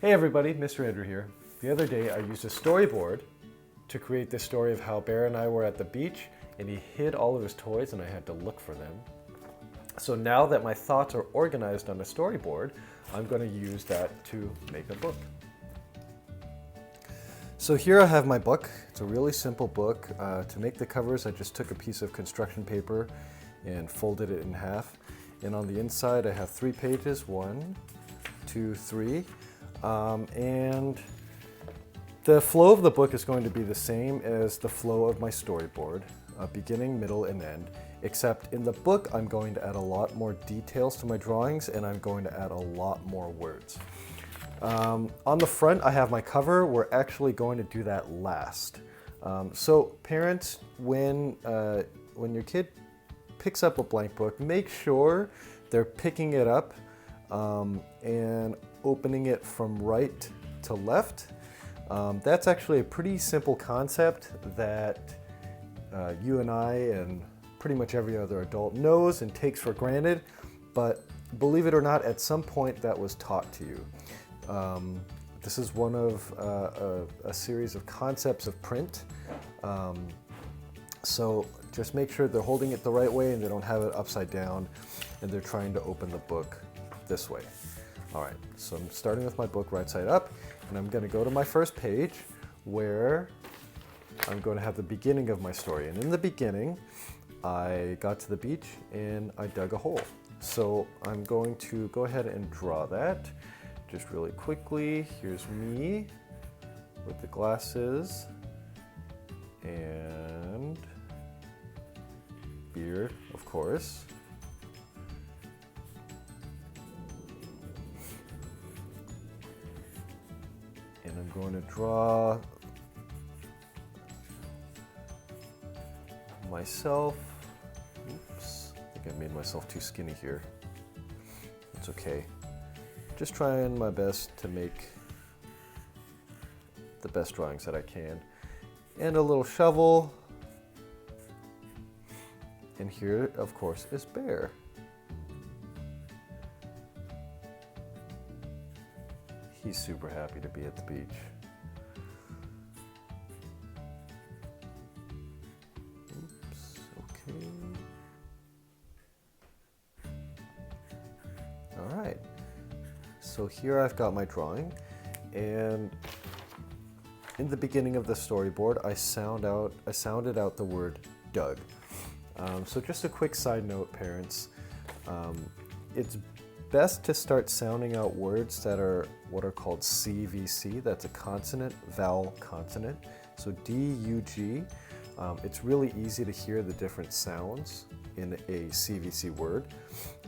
Hey everybody, Mr. Andrew here. The other day I used a storyboard to create this story of how Bear and I were at the beach and he hid all of his toys and I had to look for them. So now that my thoughts are organized on a storyboard, I'm going to use that to make a book. So here I have my book. It's a really simple book. To make the covers, I just took a piece of construction paper and folded it in half. And on the inside I have 3 pages, 1, 2, 3. And the flow of the book is going to be the same as the flow of my storyboard, beginning, middle, and end, except in the book I'm going to add a lot more details to my drawings and I'm going to add a lot more words. On the front I have my cover. We're actually going to do that last. So parents, when your kid picks up a blank book, make sure they're picking it up and opening it from right to left. That's actually a pretty simple concept that you and I and pretty much every other adult knows and takes for granted, but believe it or not, at some point that was taught to you. This is one of a series of concepts of print. So just make sure they're holding it the right way and they don't have it upside down and they're trying to open the book this way. All right, so I'm starting with my book right side up and I'm going to go to my first page where I'm going to have the beginning of my story. And in the beginning, I got to the beach and I dug a hole. So I'm going to go ahead and draw that just really quickly. Here's me with the glasses and beard, of course. And I'm going to draw myself. Oops, I think I made myself too skinny here. It's okay. Just trying my best to make the best drawings that I can. And a little shovel. And here, of course, is Bear. He's super happy to be at the beach. Oops, okay. All right. So here I've got my drawing, and in the beginning of the storyboard, I sounded out the word dug. So just a quick side note, parents. It's best to start sounding out words that are what are called CVC. That's a consonant, vowel, consonant. So D-U-G. It's really easy to hear the different sounds in a CVC word.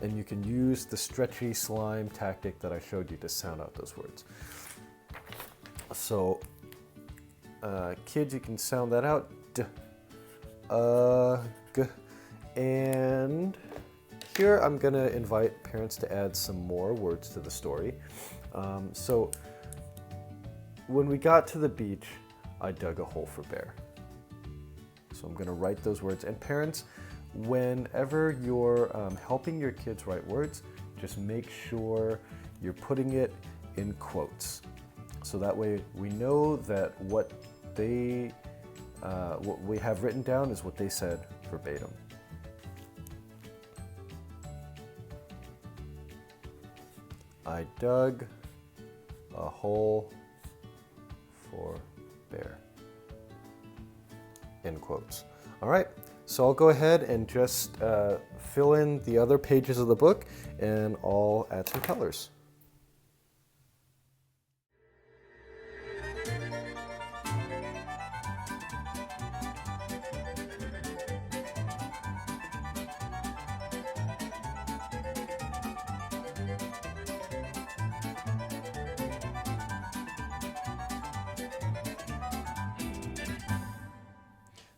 And you can use the stretchy slime tactic that I showed you to sound out those words. So kids, you can sound that out. D, g. And here I'm going to invite parents to add some more words to the story. So when we got to the beach, I dug a hole for Bear. So I'm going to write those words. And parents, whenever you're helping your kids write words, just make sure you're putting it in quotes. So that way we know that what we have written down is what they said verbatim. I dug a hole for Bear. End quotes. All right, so I'll go ahead and just fill in the other pages of the book and I'll add some colors.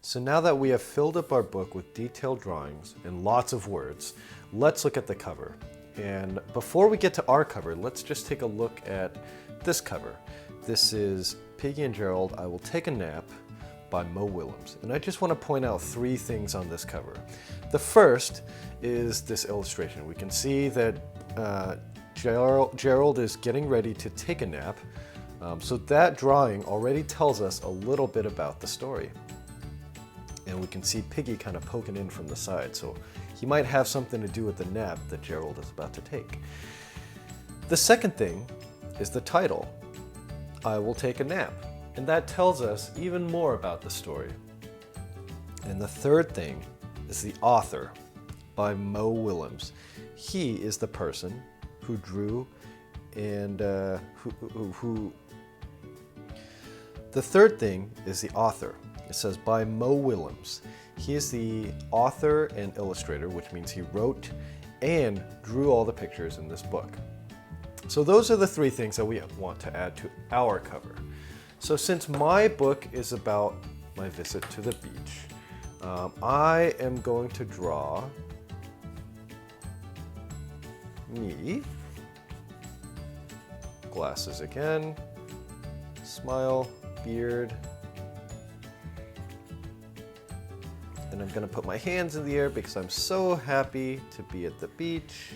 So now that we have filled up our book with detailed drawings and lots of words, let's look at the cover. And before we get to our cover, let's just take a look at this cover. This is Piggy and Gerald, I Will Take a Nap by Mo Willems. And I just want to point out 3 things on this cover. The first is this illustration. We can see that Gerald is getting ready to take a nap. So that drawing already tells us a little bit about the story. And we can see Piggy kind of poking in from the side, so he might have something to do with the nap that Gerald is about to take. The second thing is the title, I Will Take a Nap, and that tells us even more about the story. And the third thing is the author, by Mo Willems. He is the person who drew and The third thing is the author. It says by Mo Willems. He is the author and illustrator, which means he wrote and drew all the pictures in this book. So those are the three things that we want to add to our cover. So since my book is about my visit to the beach, I am going to draw me, glasses again, smile, beard, and I'm going to put my hands in the air because I'm so happy to be at the beach.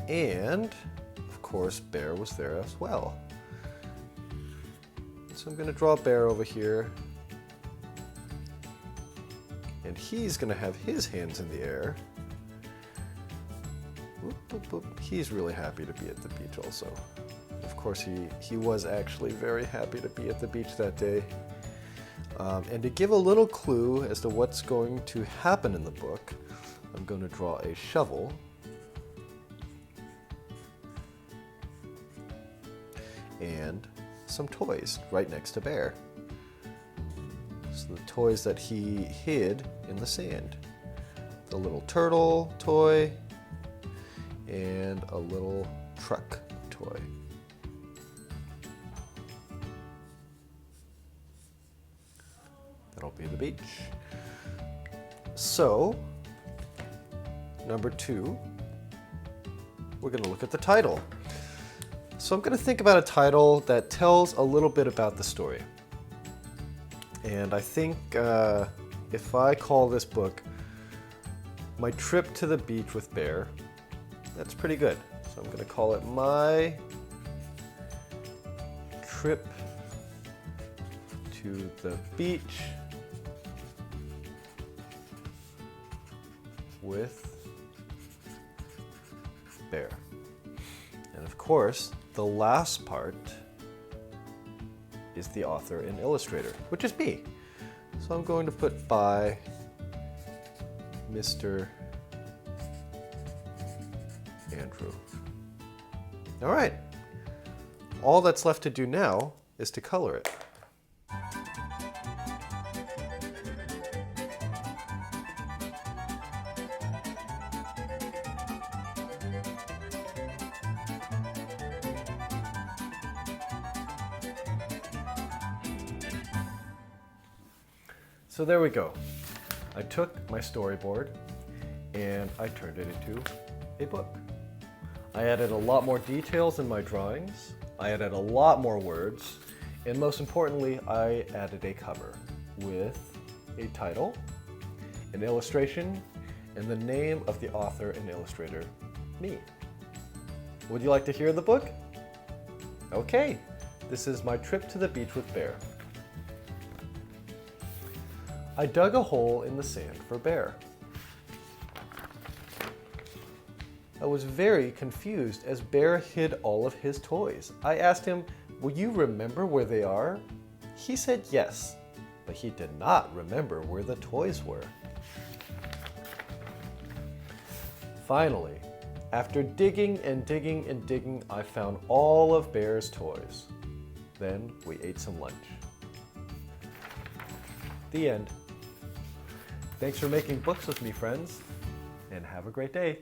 And, of course, Bear was there as well. So I'm going to draw Bear over here. And he's going to have his hands in the air. Whoop, whoop, whoop. He's really happy to be at the beach also. Of course, he was actually very happy to be at the beach that day. And to give a little clue as to what's going to happen in the book, I'm going to draw a shovel. And some toys right next to Bear. So the toys that he hid in the sand. The little turtle toy and a little truck toy. That'll be the beach. So, number 2, we're going to look at the title. So I'm going to think about a title that tells a little bit about the story. And I think if I call this book My Trip to the Beach with Bear, that's pretty good. So I'm going to call it My Trip to the Beach with Bear. And of course, the last part is the author and illustrator, which is me. So I'm going to put by Mr. Andrew. All right. All that's left to do now is to color it. So there we go. I took my storyboard and I turned it into a book. I added a lot more details in my drawings. I added a lot more words. And most importantly, I added a cover with a title, an illustration, and the name of the author and illustrator, me. Would you like to hear the book? Okay, this is My Trip to the Beach with Bear. I dug a hole in the sand for Bear. I was very confused as Bear hid all of his toys. I asked him, "Will you remember where they are?" He said yes, but he did not remember where the toys were. Finally, after digging and digging and digging, I found all of Bear's toys. Then we ate some lunch. The end. Thanks for making books with me, friends, and have a great day.